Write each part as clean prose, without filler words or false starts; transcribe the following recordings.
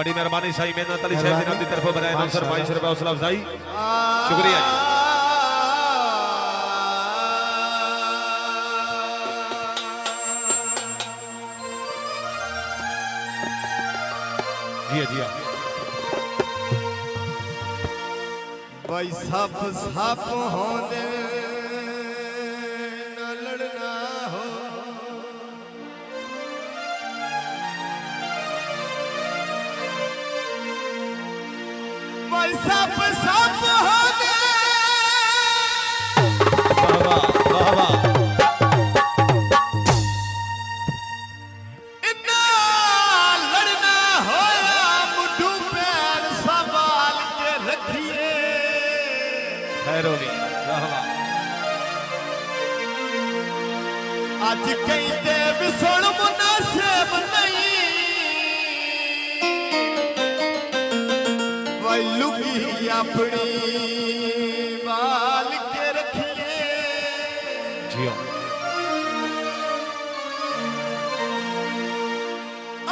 बड़ी मेहरबानी साई मेहनत अली साहब जनाब की तरफ बनाए 922 रुपए हौसला अफजाई शुक्रिया जी जी भाई सब साप होंदे न लड़ना हो भाई सब साप होंदे वाह वाह वाह इतना लड़ना होया मुठू पैर संभाल के रखिए खैरोली वाह वाह आज कई दे विसण मुनासिब नहीं वही लुकी अपनी बाल के रखिए जी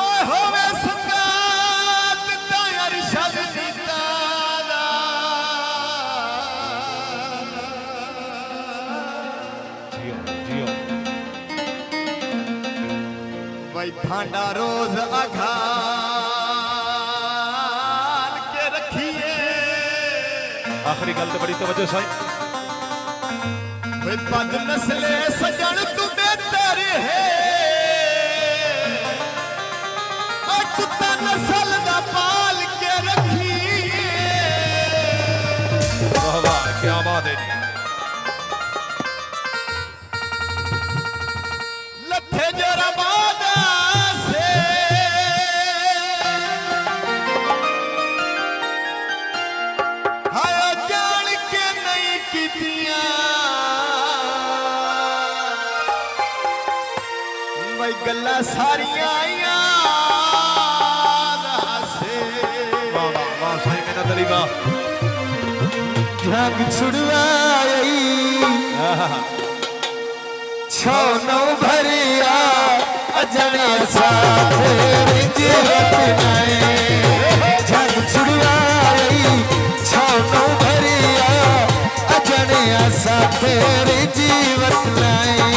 ओए होवे संगात तायर शब दीदारा जियो वही भांडा रोज अघाल के रखिए आखिरी गल तो बड़ी तवज्जो साई वे बद नस्ले सजन तू बेहतर है और कुत्ता नस्ल दा पाल के रखिए वाह वाह क्या बात है जी लथे जरा बादा से हाय जान के नहीं कीतियां मैं गल्ला सारियां याद से वाह वाह वाह साई मेहनत अली वाह झाग छुड़वाई छो नौ भरिया अजनिया साथ रिंजवत नाए झाग छुड़वाई छो नौ भरिया अजनिया साथ रिंजवत नाए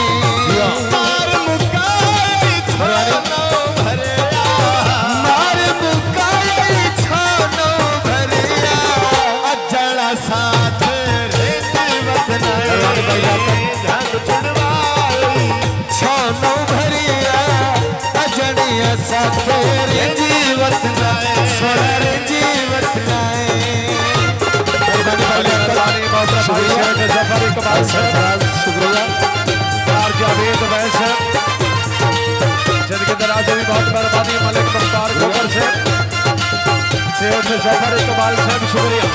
मार मुकाई छो नौ भरिया मार मुकाई छो नौ भरिया अजला साथ रिंजवत नाए झाग छुड़वाई छो नौ भरिया अजनिया साथ रिंजवत नाए सोहर जीवत नाए शुक्रिया जफर इकबाल साहब शुक्रिया यार जावेद वैस जिनके दराजे भी बहुत मेहरबानी मलिक बख्तार गोबर से जफर इकबाल साहब शुक्रिया